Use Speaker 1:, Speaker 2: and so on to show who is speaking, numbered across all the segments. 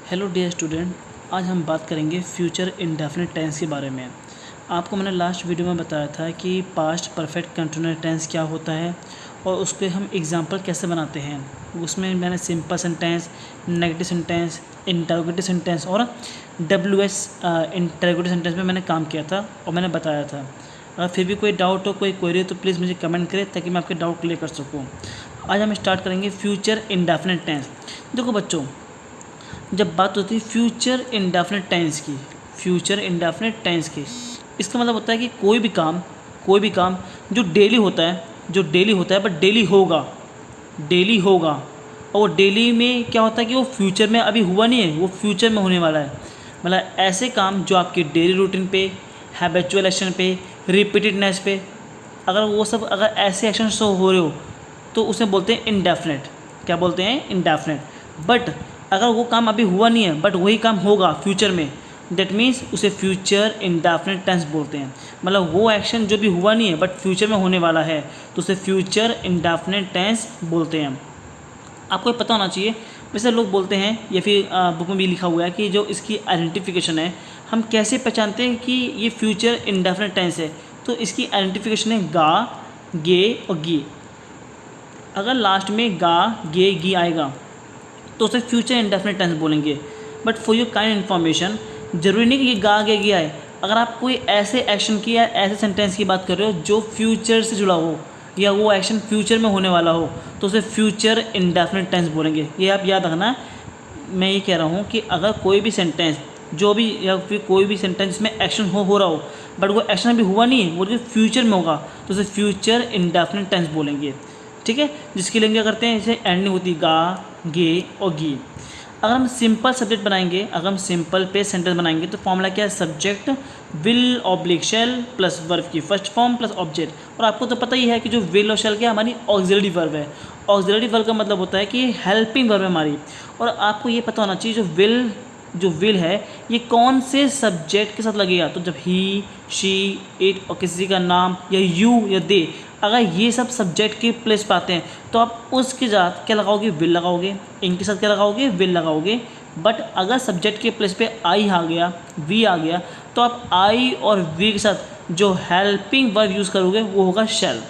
Speaker 1: Hello dear student, आज हम बात करेंगे फ्यूचर इंडेफिनिट टेंस के बारे में। आपको मैंने लास्ट वीडियो में बताया था कि पास्ट परफेक्ट कंटिन्यूअस टेंस क्या होता है और उसके हम एग्जांपल कैसे बनाते हैं। उसमें मैंने simple sentence, negative sentence, interrogative sentence और WH इंटरोगेटिव सेंटेंस में मैंने काम किया था और मैंने बताया था। अगर फिर भी कोई डाउट हो, कोई क्वेरी हो तो प्लीज़ मुझे कमेंट करें ताकि मैं आपके डाउट क्लियर कर सकूँ। आज हम स्टार्ट करेंगे फ्यूचर इंडेफिनिट टेंस। देखो बच्चों, जब बात होती है फ्यूचर इंडेफिनिट टेंस की, फ्यूचर इंडेफिनिट टेंस की, इसका मतलब होता है कि कोई भी काम जो डेली होता है बट डेली होगा और वो डेली में क्या होता है कि वो फ्यूचर में अभी हुआ नहीं है, वो फ्यूचर में होने वाला है। मतलब ऐसे काम जो आपके डेली रूटीन पे, हैबिचुअल एक्शन पे, रिपीटेडनेस पे, अगर ऐसे एक्शन हो रहे हो तो उसे बोलते हैं इंडेफिनिट। क्या बोलते हैं? इंडेफिनिट। बट अगर वो काम अभी हुआ नहीं है बट वही काम होगा फ्यूचर में, दैट मीन्स उसे फ्यूचर इंडेफिनिट टेंस बोलते हैं। मतलब वो एक्शन जो भी हुआ नहीं है बट फ्यूचर में होने वाला है तो उसे फ्यूचर इंडेफिनिट टेंस बोलते हैं। आपको ये पता होना चाहिए। वैसे लोग बोलते हैं या फिर बुक में भी लिखा हुआ है कि जो इसकी आइडेंटिफिकेशन है, हम कैसे पहचानते हैं कि ये फ्यूचर इंडेफिनिट टेंस है। तो इसकी आइडेंटिफिकेशन है गा, गे और गी। अगर लास्ट में गा, गे, गी आएगा तो उसे फ्यूचर इंडेफिनिट टेंस बोलेंगे। But for your kind information, ज़रूरी नहीं कि ये गा, गे, गी आए। अगर आप कोई ऐसे एक्शन की या ऐसे सेंटेंस की बात कर रहे हो जो फ्यूचर से जुड़ा हो या वो एक्शन फ्यूचर में होने वाला हो तो उसे फ्यूचर इंडेफिनिट टेंस बोलेंगे। ये आप याद रखना। मैं ये कह रहा हूँ कि अगर कोई भी सेंटेंस जो भी या फिर कोई भी सेंटेंस जिसमें एक्शन हो रहा हो बट वो एक्शन अभी हुआ नहीं है, वो फ्यूचर में होगा तो उसे फ्यूचर इंडेफिनिट टेंस बोलेंगे। ठीक है, जिसकी लेंगे करते हैं, इसे एंडिंग होती है गा, गे और गी। अगर हम सिंपल सब्जेक्ट बनाएंगे, अगर हम सिंपल पे सेंटेंस बनाएंगे तो फॉर्मूला क्या है? Subject will oblique shell plus verb की फर्स्ट फॉर्म प्लस ऑब्जेक्ट। और आपको तो पता ही है कि जो विल और शैल क्या हमारी ऑक्सिलरी वर्ब है। ऑक्सिलरी वर्ब का मतलब होता है कि हेल्पिंग वर्ब है हमारी। और आपको ये पता होना चाहिए जो विल है ये कौन से सब्जेक्ट के साथ लगेगा। तो जब ही, शी, इट और किसी का नाम या यू या दे, अगर ये सब सब्जेक्ट के प्लेस पे आते हैं तो आप उसके साथ क्या लगाओगे? विल लगाओगे। इनके साथ क्या लगाओगे? विल लगाओगे। बट अगर सब्जेक्ट के प्लेस पे आई आ गया, वी आ गया, तो आप आई और वी के साथ जो हेल्पिंग वर्ब यूज़ करोगे वो होगा शैल।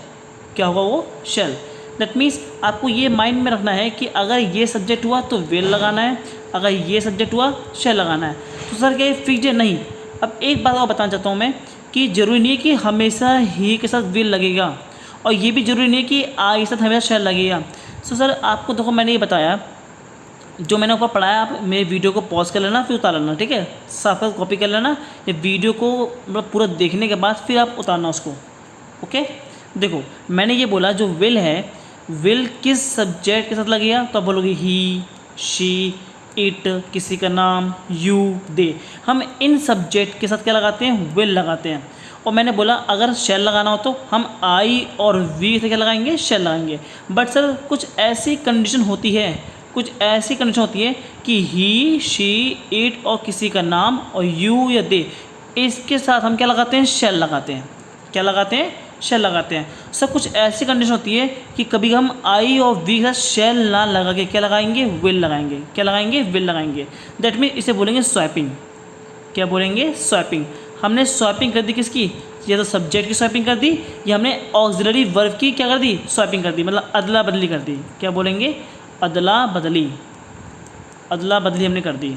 Speaker 1: क्या होगा? वो शैल। दैट मीन्स आपको ये माइंड में रखना है कि अगर ये सब्जेक्ट हुआ तो विल लगाना है, अगर ये सब्जेक्ट हुआ शैल लगाना है। तो सर क्या ये फिक्स है? नहीं। अब एक बात और बताना चाहता हूँ मैं कि ज़रूरी नहीं है कि हमेशा ही के साथ विल लगेगा और ये भी ज़रूरी नहीं है कि आई के साथ हमेशा शैल लगेगा। सो सर आपको देखो, मैंने ये बताया, जो मैंने ऊपर पढ़ाया, आप मेरे वीडियो को पॉज कर लेना फिर उतार लेना। ठीक है, साफ साफ कॉपी कर लेना। ये वीडियो को मतलब पूरा देखने के बाद फिर आप उतारना उसको। ओके, देखो मैंने ये बोला जो विल है, विल किस सब्जेक्ट के साथ लगेगा? तो आप बोलोगे ही, शी, इट, किसी का नाम, यू, दे। हम इन सब्जेक्ट के साथ क्या लगाते हैं? विल लगाते हैं। और मैंने बोला अगर शैल लगाना हो तो हम आई और वी से क्या लगाएंगे? शैल लगाएंगे। बट सर कुछ ऐसी कंडीशन होती है कि ही, शी, इट और किसी का नाम और यू या दे, इसके साथ हम क्या लगाते हैं? शैल लगाते हैं। क्या लगाते हैं? शैल लगाते हैं। सर कुछ ऐसी कंडीशन होती है कि कभी हम आई और वी के साथ शैल ना लगा के क्या लगाएंगे? विल लगाएंगे। क्या लगाएंगे? विल लगाएंगे। दैट मीन इसे बोलेंगे स्वैपिंग। क्या बोलेंगे? स्वैपिंग। हमने स्वैपिंग कर दी किसकी? या तो सब्जेक्ट की स्वैपिंग कर दी या हमने ऑक्सिलरी वर्ब की क्या कर दी? स्वैपिंग कर दी, मतलब अदला बदली कर दी। क्या बोलेंगे? अदला बदली। अदला बदली हमने कर दी।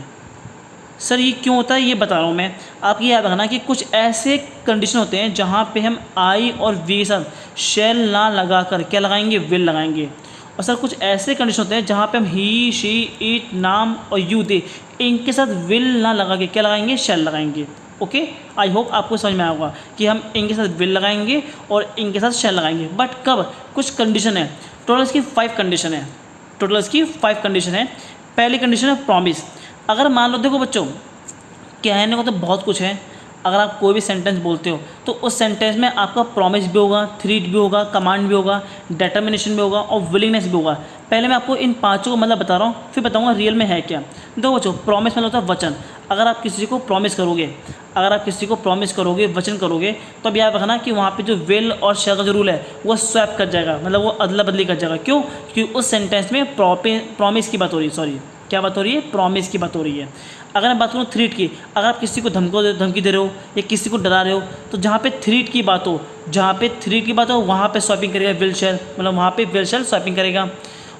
Speaker 1: सर ये क्यों होता है ये बता रहा हूँ मैं। आप ये याद रखना कि कुछ ऐसे कंडीशन होते हैं जहाँ पे हम आई और वी के साथ शैल ना लगा कर क्या लगाएंगे? विल लगाएंगे। और सर कुछ ऐसे कंडीशन होते हैं जहाँ पे हम ही, शी, इट, नाम और यू, दे, इनके साथ विल ना लगा के क्या लगाएंगे? शैल लगाएंगे। ओके, आई होप आपको समझ में आया होगा कि हम इनके साथ विल लगाएंगे और इनके साथ शैल लगाएंगे। बट कब? कुछ कंडीशन है। टोटल इसकी 5 कंडीशन है। पहली कंडीशन है प्रॉमिस। अगर मान लो, देखो बच्चों, कहने को तो बहुत कुछ है। अगर आप कोई भी सेंटेंस बोलते हो तो उस सेंटेंस में आपका प्रॉमिस भी होगा, थ्रेट भी होगा, कमांड भी होगा, डिटर्मिनेशन भी होगा और विलिंगनेस भी होगा। पहले मैं आपको इन पांचों को मतलब बता रहा हूँ, फिर बताऊँगा रियल में है क्या। देखो बच्चों, प्रॉमिस मतलब होता है वचन। अगर आप किसी को प्रॉमिस करोगे, वचन करोगे, तो अब याद रखना कि वहाँ पे जो विल और शैल का जो रूल है वो स्वैप कर जाएगा, मतलब वो अदला बदली कर जाएगा। क्यों? क्योंकि उस सेंटेंस में प्रॉमिस की बात हो रही है, क्या बात हो रही है? प्रॉमिस की बात हो रही है। अगर मैं बात करूँ थ्रीट की, अगर आप किसी को धमकी दे रहे हो या किसी को डरा रहे हो, तो जहाँ पे थ्रीट की बात हो, जहाँ पे थ्रीट की बात हो वहाँ पे स्वैपिंग करेगा विल शेल, मतलब वहाँ पे विल शेल स्वैपिंग करेगा।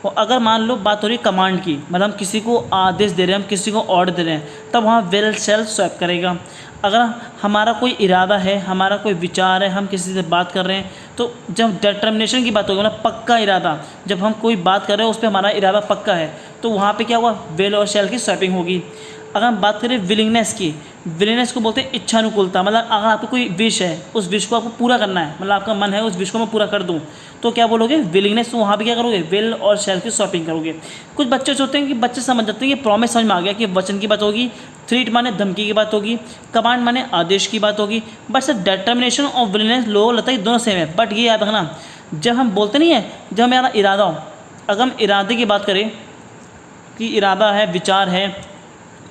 Speaker 1: और अगर मान लो बात हो रही है कमांड की, मतलब हम किसी को आदेश दे रहे हैं, हम किसी को ऑर्डर दे रहे हैं, तब वहाँ विल शेल स्वैप करेगा। अगर हमारा कोई इरादा है, हमारा कोई विचार है, हम किसी से बात कर रहे हैं, तो जब डिटर्मिनेशन की बात होगी, मतलब पक्का इरादा, जब हम कोई बात कर रहे हैं उस पर हमारा इरादा पक्का है, तो वहाँ पे क्या हुआ? विल और शैल की स्वैपिंग होगी। अगर हम बात करें विलिंगनेस की, विलिंगनेस को बोलते हैं इच्छानुकूलता, मतलब अगर आपको कोई विश है, उस विश को आपको पूरा करना है, मतलब आपका मन है उस विश को मैं पूरा कर दूँ, तो क्या बोलोगे? विलिंगनेस। तो वहाँ पे क्या करोगे? विल और शैल की स्वैपिंग करोगे। कुछ बच्चे होते हैं कि बच्चे समझ जाते हैं कि प्रॉमिस समझ में आ गया कि वचन की बात होगी, थ्रीट माने धमकी की बात होगी, कमांड माने आदेश की बात होगी, बट सर डिटर्मिनेशन और विलिंगनेस लोगों लगता है दोनों सेम है। बट ये याद रखना, जब हम बोलते नहीं है, जब हमारा इरादा हो, अगर हम इरादे की बात करें कि इरादा है, विचार है,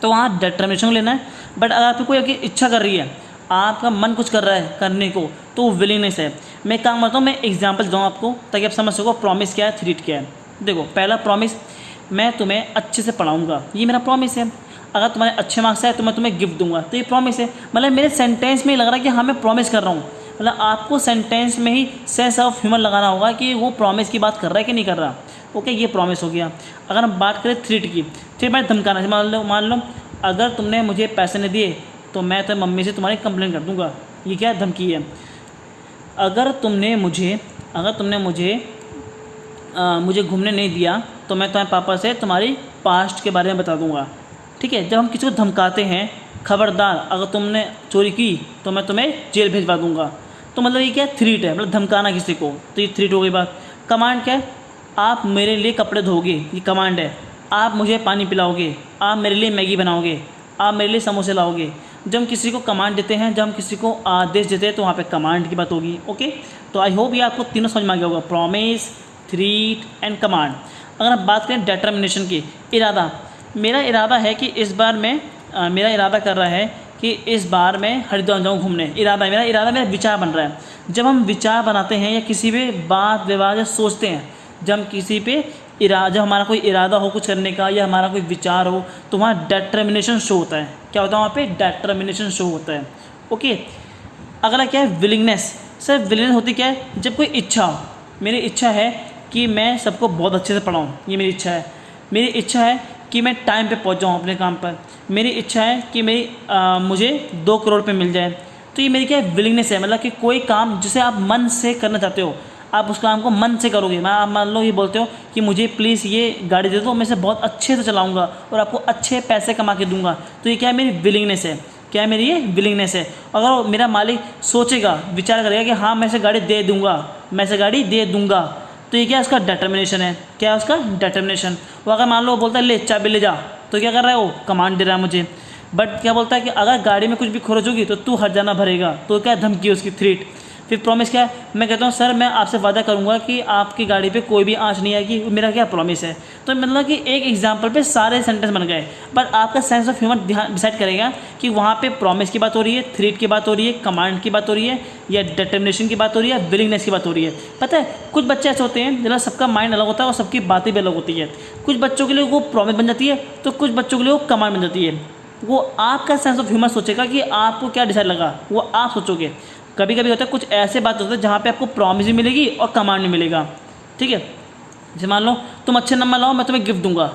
Speaker 1: तो वहाँ डिटर्मिनेशन लेना है। बट अगर आपकी कोई इच्छा कर रही है, आपका मन कुछ कर रहा है करने को, तो वो विलिंगनेस है। मैं काम करता हूँ, मैं एग्जांपल दूँ आपको ताकि आप समझ सको प्रॉमिस क्या है, थ्रीट क्या है। देखो, पहला प्रॉमिस, मैं तुम्हें अच्छे से पढ़ाऊँगा, ये मेरा प्रॉमिस है। अगर तुम्हारे अच्छे मार्क्स आए तो मैं तुम्हें गिफ्ट दूंगा, तो ये प्रॉमिस है। मतलब मेरे सेंटेंस में ही लग रहा है कि हाँ मैं प्रॉमिस कर रहा हूँ। मतलब आपको सेंटेंस में ही सेंस ऑफ ह्यूमर लगाना होगा कि वो प्रॉमिस की बात कर रहा है कि नहीं कर रहा। ओके, ये प्रॉमिस हो गया। अगर हम बात करें थ्रीट की, थ्रीट मैंने धमकाना है। मान लो अगर तुमने मुझे पैसे नहीं दिए तो मैं तो मम्मी से तुम्हारी कंप्लेंट कर दूंगा, ये क्या धमकी है। अगर तुमने मुझे मुझे घूमने नहीं दिया तो मैं तुम्हारे पापा से तुम्हारी पास्ट के बारे में बता दूंगा। ठीक है, जब हम किसी को धमकाते हैं, खबरदार अगर तुमने चोरी की तो मैं तुम्हें जेल भेजवा दूंगा, तो मतलब ये क्या है? थ्रीट है, मतलब धमकाना किसी को, तो ये थ्रीट हो गई बात। कमांड क्या है? आप मेरे लिए कपड़े धोगे, ये कमांड है। आप मुझे पानी पिलाओगे, आप मेरे लिए मैगी बनाओगे, आप मेरे लिए समोसे लाओगे। जब हम किसी को कमांड देते हैं, जब हम किसी को आदेश देते हैं, तो वहाँ पे कमांड की बात होगी। ओके, तो आई होप ये आपको तीनों समझ में आ गया होगा, प्रॉमिस, थ्रीट एंड कमांड। अगर हम बात करें डिटर्मिनेशन की, इरादा, मेरा इरादा है कि इस बार मैं मेरा इरादा कर रहा है कि इस बार मैं हरिद्वार जाऊँ घूमने, इरादा है, मेरा विचार बन रहा है। जब हम विचार बनाते हैं या किसी पे बात विवाद सोचते हैं, जब हम किसी पे जब हमारा कोई इरादा हो कुछ करने का या हमारा कोई विचार हो, तो वहाँ डिटर्मिनेशन शो होता है। क्या होता है? वहाँ पे डिटर्मिनेशन शो होता है। ओके, अगला क्या है? विलिंगनेस। सर विलिंगनेस होती क्या है? जब कोई इच्छा हो, मेरी इच्छा है कि मैं सबको बहुत अच्छे से पढ़ाऊँ, ये मेरी इच्छा है। मेरी इच्छा है कि मैं टाइम पे पहुंच जाऊं अपने काम पर। मेरी इच्छा है कि मुझे 2 करोड़ पे मिल जाए। तो ये मेरी क्या है? विलिंगनेस है। मतलब कि कोई काम जिसे आप मन से करना चाहते हो, आप उस काम को मन से करोगे। आप मान लो ये बोलते हो कि मुझे प्लीज़ ये गाड़ी दे दो, मैं इसे बहुत अच्छे से चलाऊँगा और आपको अच्छे पैसे कमा के दूँगा। तो ये क्या है? मेरी विलिंगनेस है। क्या है मेरी? ये विलिंगनेस है। अगर मेरा मालिक सोचेगा, विचार करेगा कि हाँ मैं इसे गाड़ी दे दूँगा, तो ये क्या? उसका डिटर्मिनेशन है। क्या है उसका? डिटर्मिनेशन। वो अगर मान लो वो बोलता है ले चाबी ले जा, तो क्या कर रहा है? वो कमांड दे रहा है मुझे। बट क्या बोलता है कि अगर गाड़ी में कुछ भी खरोच होगी तो तू हर जाना भरेगा, तो क्या? धमकी उसकी, थ्रीट। फिर प्रॉमिस क्या है? मैं कहता हूँ सर मैं आपसे वादा करूँगा कि आपकी गाड़ी पे कोई भी आँच नहीं आएगी, मेरा क्या प्रॉमिस है। तो मतलब कि एक एग्जाम्पल पे सारे सेंटेंस बन गए। बट आपका सेंस ऑफ ह्यूमर डिसाइड करेगा कि वहाँ पे प्रॉमिस की बात हो रही है, थ्रीट की बात हो रही है, कमांड की बात हो रही है, या डिटर्मिनेशन की बात हो रही है, विलिंगनेस की बात हो रही है। पता है कुछ बच्चे ऐसे होते हैं जिनका सबका माइंड अलग होता है और सबकी बातें भी अलग होती है। कुछ बच्चों के लिए वो प्रॉमिस बन जाती है, तो कुछ बच्चों के लिए वो कमांड बन जाती है। वो आपका सेंस ऑफ ह्यूमर सोचेगा कि आपको क्या डिसाइड लगा, वो आप सोचोगे। कभी कभी होता है कुछ ऐसे बात होते हैं जहाँ पे आपको प्रॉमिस भी मिलेगी और कमांड भी मिलेगा। ठीक है, जैसे मान लो तुम अच्छे नंबर लाओ मैं तुम्हें गिफ्ट दूंगा।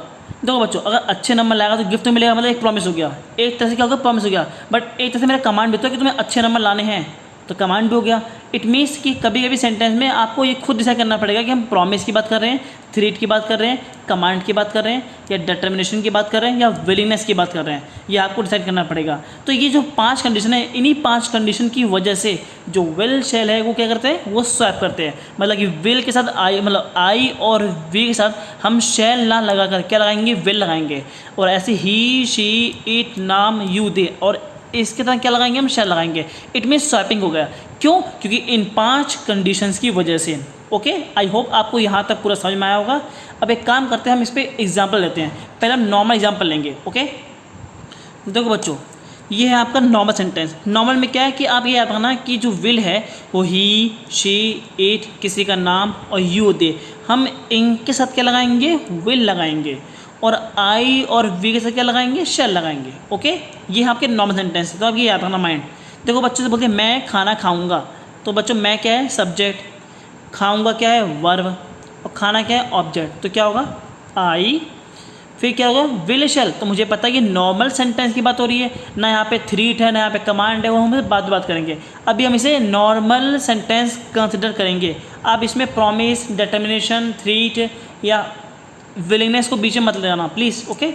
Speaker 1: देखो बच्चों, अगर अच्छे नंबर लाएगा तो गिफ्ट तो मिलेगा, मतलब एक प्रॉमिस हो गया। एक तरह से क्या होगा? प्रॉमिस हो गया। बट एक तरह से मेरा कमांड भी तो है कि तुम्हें अच्छे नंबर लाने हैं, तो कमांड भी हो गया। इट मीन्स कि कभी कभी सेंटेंस में आपको ये खुद डिसाइड करना पड़ेगा कि हम प्रॉमिस की बात कर रहे हैं, थ्रीट की बात कर रहे हैं, कमांड की बात कर रहे हैं, या डिटर्मिनेशन की बात कर रहे हैं, या विलिंगनेस की बात कर रहे हैं। ये आपको डिसाइड करना पड़ेगा। तो ये जो 5 कंडीशन है, इन्हीं 5 कंडीशन की वजह से जो विल शेल है वो क्या करते हैं? वो स्वैप करते हैं। मतलब कि विल के साथ आई, मतलब आई और वी के साथ हम शेल ना लगाकर क्या लगाएंगे? विल लगाएंगे। और ऐसे ही, शी, इट, नाम, यू, दे, और इसके तरह क्या लगाएंगे? हम शेल लगाएंगे। इट मीन्स स्वैपिंग हो गया। क्यों? क्योंकि इन 5 कंडीशंस की वजह से। ओके, आई होप आपको यहाँ तक पूरा समझ में आया होगा। अब एक काम करते हैं, हम इस पर एग्जाम्पल लेते हैं। पहले हम नॉर्मल एग्जाम्पल लेंगे। ओके, देखो बच्चों, ये है आपका नॉर्मल सेंटेंस। नॉर्मल में क्या है कि आप ये याद रखना कि जो विल है वो ही, शी, इट, किसी का नाम, और यू, दे, हम इनके साथ क्या लगाएंगे? विल लगाएंगे। और आई और वी के साथ क्या लगाएंगे, शैल लगाएंगे। ओके, ये आपके नॉर्मल सेंटेंस है, तो आप ये याद रखना माइंड। देखो बच्चों से बोलते हैं मैं खाना खाऊंगा, तो बच्चों मैं क्या है, सब्जेक्ट, खाऊंगा क्या है, वर्ब, और खाना क्या है, ऑब्जेक्ट। तो क्या होगा, आई, फिर क्या होगा, विल शैल। तो मुझे पता है कि नॉर्मल सेंटेंस की बात हो रही है, ना यहाँ पे थ्रीट है ना यहाँ पे कमांड है, वो हम बात करेंगे। अभी हम इसे नॉर्मल सेंटेंस कंसिडर करेंगे। अब इसमें प्रॉमिस, डिटर्मिनेशन, थ्रीट या विलिंगनेस को बीच में मत ले जाना प्लीज़। ओके,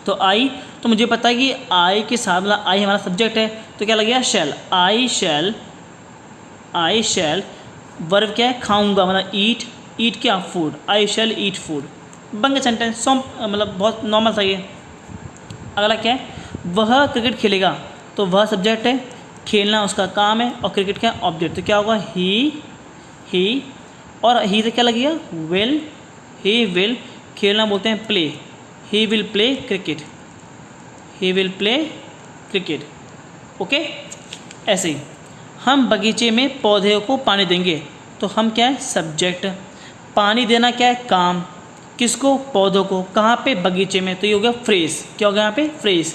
Speaker 1: तो आई, तो मुझे पता है कि आई के साथ मतलब आई हमारा सब्जेक्ट है, तो क्या लगेगा, शैल। आई शैल, वर्ब क्या है, खाऊंगा, मतलब ईट, ईट क्या, फूड, आई शैल ईट फूड, बन गया सेंटेंस। सो मतलब बहुत नॉर्मल था ये। अगला क्या है, वह क्रिकेट खेलेगा, तो वह सब्जेक्ट है, खेलना उसका काम है, और क्रिकेट क्या है, ऑब्जेक्ट। तो क्या होगा, ही, और ही से क्या लगेगा, विल, ही विल, खेलना बोलते हैं play, he will play cricket, he will play cricket. Okay, ऐसे ही हम बगीचे में पौधे को पानी देंगे, तो हम क्या है, सब्जेक्ट, पानी देना क्या है, काम, किसको, पौधों को, कहाँ पे, बगीचे में। तो ये हो गया फ्रेज, क्या हो गया यहाँ पे, फ्रेज।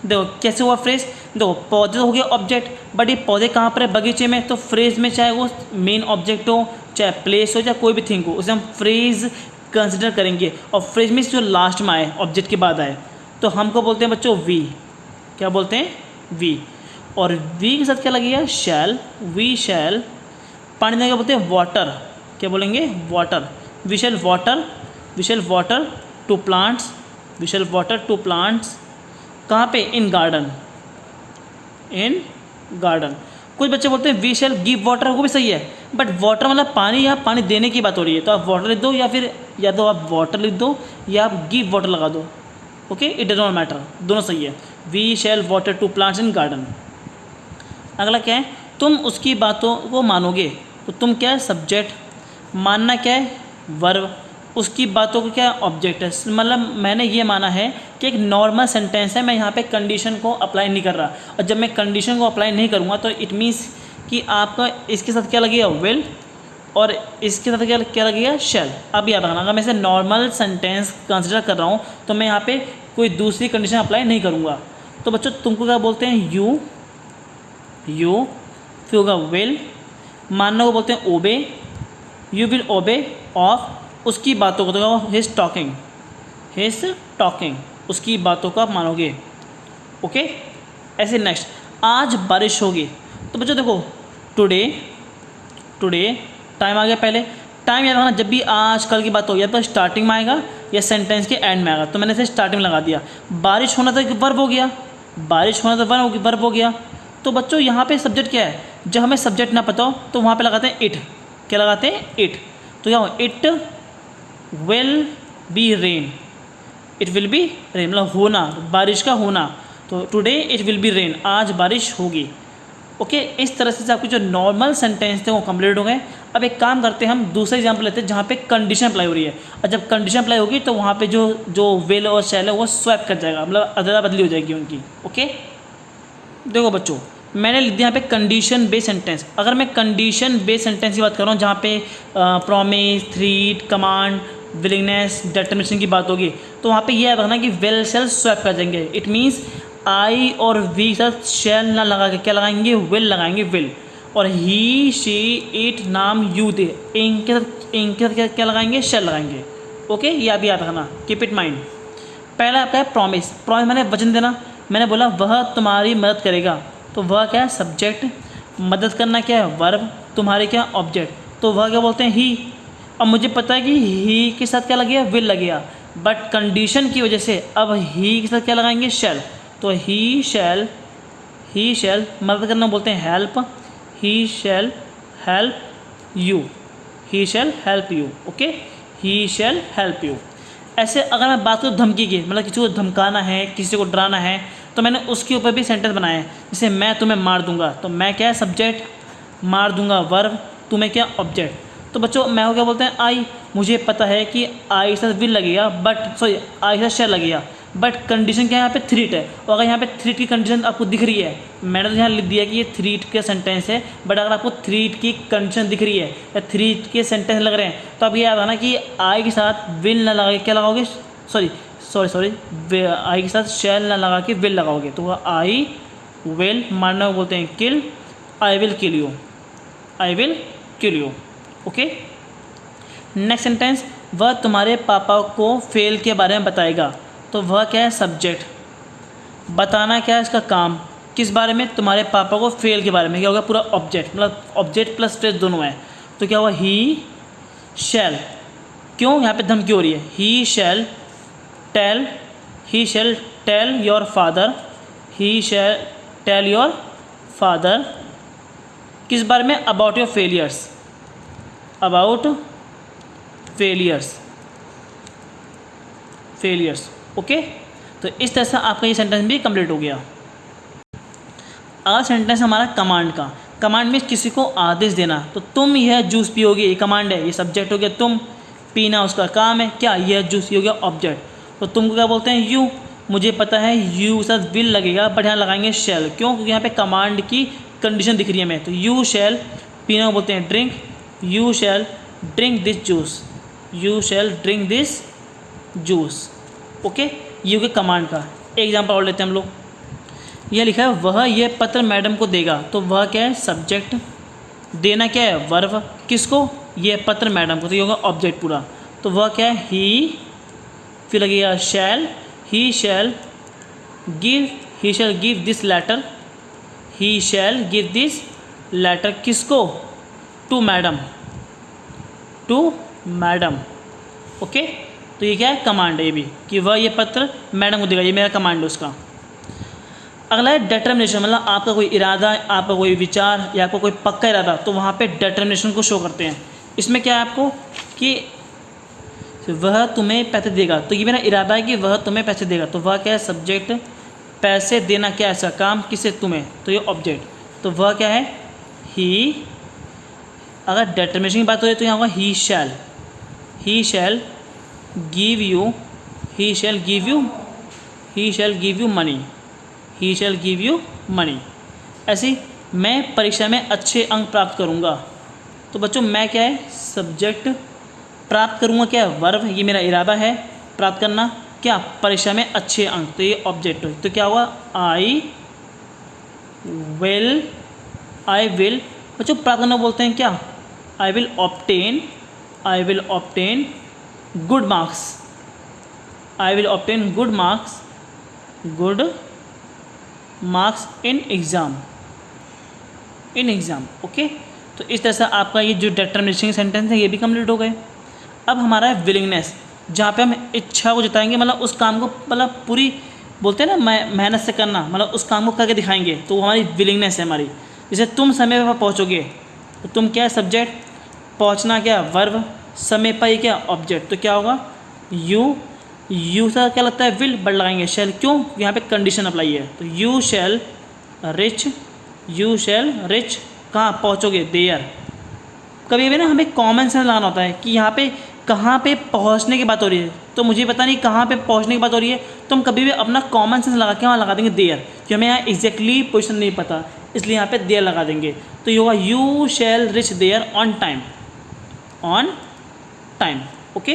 Speaker 1: देखो कैसे हुआ फ्रेज, देखो पौधे हो गया ऑब्जेक्ट, बट ये पौधे कहाँ पर है, बगीचे में, तो फ्रेज में चाहे वो मेन ऑब्जेक्ट हो, चाहे प्लेस हो, चाहे कोई भी थिंग हो, उसे हम फ्रेज कंसिडर करेंगे। और फ्रेज में जो लास्ट में आए, ऑब्जेक्ट के बाद आए, तो हमको बोलते हैं बच्चों वी, क्या बोलते हैं, वी। और वी के साथ क्या लगेगा, शैल, वी शैल, पानी देने का बोलते हैं वाटर, क्या बोलेंगे, water, we shall water, we shall water to plants, we shall water to plants, कहाँ पे, इन गार्डन, इन गार्डन। कुछ बच्चे बोलते हैं वी शैल गिव वाटर, वो भी सही है, बट वाटर मतलब पानी, या पानी देने की बात हो रही है, तो आप वाटर लिख दो, या फिर या तो आप वाटर लिख दो या आप गिव वाटर लगा दो। Okay, it does not matter, दोनों सही है, we shall water to plants in garden. अगला क्या है, तुम उसकी बातों को मानोगे, तो तुम क्या है, सब्जेक्ट, मानना क्या है, वर्ब, उसकी बातों को क्या है, ऑब्जेक्ट है। मतलब मैंने ये माना है कि एक नॉर्मल सेंटेंस है, मैं यहाँ पे कंडीशन को अप्लाई नहीं कर रहा, और जब मैं कंडीशन को अप्लाई नहीं करूँगा तो इट मीन्स कि आपका इसके साथ क्या लगेगा, विल, और इसके साथ क्या लगेगा, शैल। अब याद रखना, अगर मैं इसे नॉर्मल सेंटेंस कंसिडर कर रहा हूँ तो मैं यहाँ पे कोई दूसरी कंडीशन अप्लाई नहीं करूँगा। तो बच्चों तुमको क्या बोलते हैं, यू, फिर होगा विल, मानना को बोलते हैं ओबे, यू विल ओबे ऑफ, उसकी बातों को, तो हिज टॉकिंग, उसकी बातों को आप मानोगे। ओके, ऐसे नेक्स्ट, आज बारिश होगी, तो बच्चों देखो टुडे टाइम आ गया, पहले टाइम याद रखना, जब भी आज कल की बात हो, या तो स्टार्टिंग में आएगा या सेंटेंस के एंड में आएगा, तो मैंने इसे स्टार्टिंग में लगा दिया। बारिश होना तो वर्ब हो गया, बारिश होना तो वर्ब हो गया। तो बच्चों यहाँ पे सब्जेक्ट क्या है, जब हमें सब्जेक्ट ना पता हो तो वहाँ पे लगाते हैं इट, क्या लगाते हैं, इट। तो क्या हो, it will be rain, it will be rain मतलब होना, बारिश का होना, तो today it will be rain, आज बारिश होगी। ओके, इस तरह से आपके जो नॉर्मल सेंटेंस थे वो कंप्लीट हो गए। अब एक काम करते हैं, हम दूसरा एग्जाम्पल लेते हैं जहाँ पे कंडीशन अप्लाई हो रही है, और जब कंडीशन अप्लाई होगी तो वहाँ पे जो विल और शैल है वो स्वैप कर जाएगा, मतलब अदला बदली हो जाएगी उनकी। ओके, देखो बच्चों मैंने लिख दिया यहाँ पे कंडीशन बेस्ड सेंटेंस। अगर मैं कंडीशन बेस्ड सेंटेंस की बात कर रहा हूँ जहाँ पे promise, threat, command, willingness, determination की बात होगी, तो वहाँ पे ये याद रखना कि विल शैल स्वैप कर देंगे। इट मीन्स आई और वी के साथ शैल ना लगा के क्या लगाएंगे, विल लगाएंगे, विल। और ही, शी, इट, नाम, यू, दे, इनके साथ क्या लगाएंगे, शैल लगाएंगे। ओके, ये अभी याद रखना, कीप इट माइंड। पहला आपका है प्रॉमिस, प्रॉमिस मैंने वचन देना, मैंने बोला वह तुम्हारी मदद करेगा, तो वह क्या है, सब्जेक्ट, मदद करना क्या है, वर्ब, तुम्हारे क्या, ऑब्जेक्ट, तो वह क्या बोलते हैं, ही। अब मुझे पता है कि ही के साथ क्या लगेगा, विल लगेगा, बट कंडीशन की वजह से अब ही के साथ क्या लगाएंगे, शैल। तो ही शैल मदद करना बोलते हैं help, he shell help you, he shell help you. Okay, he shell help you. ऐसे अगर मैं बात करूँ धमकी की, मतलब किसी को धमकाना है, किसी को डराना है, तो मैंने उसके ऊपर भी सेंटेंस बनाया है। जैसे मैं तुम्हें मार दूंगा, तो मैं क्या है, सब्जेक्ट, मार दूंगा वर्ब, तुम्हें क्या, ऑब्जेक्ट। तो बच्चों मैं को क्या बोलते हैं, आई, मुझे पता है कि आई से विल लगेगा, आई से शैल लगेगा, बट कंडीशन क्या है, यहाँ पे थ्रीट है। और अगर यहाँ पे थ्रीट की कंडीशन आपको दिख रही है, मैंने तो यहाँ लिख दिया कि ये थ्रीट का सेंटेंस है, बट अगर आपको थ्रीट की कंडीशन दिख रही है या थ्रीट के सेंटेंस लग रहे हैं, तो आप ये याद आना कि आई के साथ विल ना लगा क्या लगाओगे, सॉरी आई के साथ शैल ना लगा के विल लगाओगे तो वह आई विल, मारना बोलते हैं kill, I will kill you, I will kill you. Okay, next sentence, वह तुम्हारे पापा को फेल के बारे में बताएगा। तो वह क्या है? सब्जेक्ट। बताना क्या है? इसका काम। किस बारे में? तुम्हारे पापा को फेल के बारे में। क्या होगा? पूरा ऑब्जेक्ट, मतलब ऑब्जेक्ट प्लस फ्रेज दोनों है। तो क्या हुआ? ही शैल। क्यों यहाँ पे धमकी हो रही है? He shall tell your father, he shall tell your father. किस बारे में? About your failures, about failures. Okay, तो इस तरह से आपका ये सेंटेंस भी कंप्लीट हो गया। अगला सेंटेंस हमारा कमांड का। कमांड में किसी को आदेश देना। तो तुम यह जूस पियोगे, ये कमांड है, ये सब्जेक्ट हो गया। तुम, पीना उसका काम है। क्या? यह जूस, ये हो गया ऑब्जेक्ट। तो तुमको क्या बोलते हैं? यू। मुझे पता है यू के साथ विल लगेगा, बट यहाँ लगाएंगे शैल। क्यों? क्योंकि यहाँ पे कमांड की कंडीशन दिख रही है हमें। तो यू शैल, पीना को बोलते हैं drink, you shall drink this juice, you shall drink this juice. Okay, you के कमांड का एग्जाम्पल और लेते हैं हम लोग। यह लिखा है वह यह पत्र मैडम को देगा। तो वह क्या है? सब्जेक्ट। देना क्या है? वर्ब। किसको? यह पत्र मैडम को। तो ये होगा ऑब्जेक्ट पूरा। तो वह क्या है? ही, फिर लगेगा shall, he shall give this letter, he shall give this letter. किसको? To madam, to madam. Okay, तो ये क्या है? कमांड है ये भी, कि वह ये पत्र मैडम को देगा। ये मेरा कमांड है उसका। अगला है डिटर्मिनेशन, मतलब आपका कोई इरादा, आपका कोई विचार या आपका कोई पक्का इरादा, तो वहाँ पे डिटर्मिनेशन को शो करते हैं। इसमें क्या है आपको कि वह तुम्हें पैसे देगा। तो ये मेरा इरादा है कि वह तुम्हें पैसे देगा। तो वह क्या है? सब्जेक्ट। पैसे देना क्या है? ऐसा काम। किसे? तुम्हें। तो ये ऑब्जेक्ट। तो वह क्या है? ही। अगर डिटर्मिनेशन की बात हो रही है तो यहाँ होगा he shall, he shall give you, he shall give you, he shall give you money, he shall give you money. ऐसे मैं परीक्षा में अच्छे अंक प्राप्त करूँगा। तो बच्चों मैं क्या है? सब्जेक्ट। प्राप्त करूँगा क्या है? वर्ब। ये मेरा इरादा है प्राप्त करना। क्या? परीक्षा में अच्छे अंक। तो ये ऑब्जेक्ट। तो क्या हुआ? I will. बच्चों प्राप्त करना बोलते हैं क्या? I will obtain good marks, I will obtain good marks in exam. Okay, तो इस तरह से आपका ये जो डिटर्मिनेशन सेंटेंस है ये भी कंप्लीट हो गए। अब हमारा है विलिंगनेस, जहाँ पे हम इच्छा को जताएंगे, मतलब उस काम को, मतलब पूरी बोलते हैं ना मेहनत से करना, मतलब उस काम को करके दिखाएंगे। तो वो हमारी विलिंगनेस है हमारी। जैसे तुम समय पर पहुँचोगे, तो तुम क्या है? सब्जेक्ट। पहुँचना क्या? वर्ब। समय पर क्या? ऑब्जेक्ट। तो क्या होगा? यू से क्या लगता है? विल, बट लगाएंगे शैल। क्यों? यहाँ पे कंडीशन अप्लाई है। तो यू शैल रिच, कहाँ पहुँचोगे? देयर। कभी कभी ना हमें कॉमन सेंस लगाना होता है कि यहाँ पे कहाँ पे पहुँचने की बात हो रही है। तो मुझे पता नहीं कहाँ पे पहुँचने की बात हो रही है, तो हम कभी भी अपना कॉमन सेंस लगा के वहाँ लगा देंगे देयर, कि हमें यहाँ एग्जैक्टली पोजिशन नहीं पता, इसलिए यहाँ पे देयर लगा देंगे। तो ये होगा you shall reach there on time. Okay,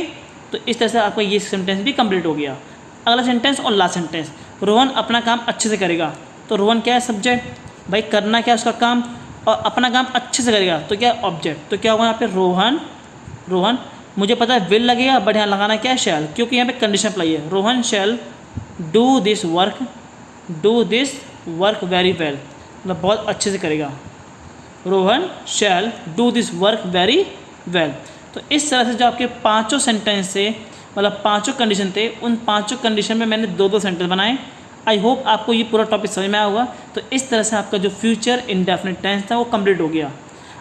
Speaker 1: तो इस तरह से आपका ये सेंटेंस भी कंप्लीट हो गया। अगला सेंटेंस और लास्ट सेंटेंस, रोहन अपना काम अच्छे से करेगा। तो रोहन क्या है? सब्जेक्ट। भाई करना क्या? उसका काम। और अपना काम अच्छे से करेगा तो क्या? ऑब्जेक्ट। तो क्या होगा यहाँ पे? रोहन मुझे पता है विल लगेगा, बट यहाँ लगाना क्या है? शैल, क्योंकि यहाँ पे कंडीशन अप्लाई है। Rohan shall do this work very well, मतलब बहुत अच्छे से करेगा। Rohan shall do this work very well. तो इस तरह से जो आपके पांचों सेंटेंस थे, मतलब पांचों कंडीशन थे, उन पांचों कंडीशन में मैंने दो सेंटेंस बनाए। आई होप आपको ये पूरा टॉपिक समझ में आया होगा। तो इस तरह से आपका जो फ्यूचर इंडेफिनिट टेंस था वो कंप्लीट हो गया।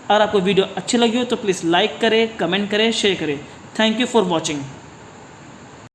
Speaker 1: अगर आपको वीडियो अच्छी लगी हो तो प्लीज़ लाइक करें, कमेंट करें, शेयर करें। Thank you for watching.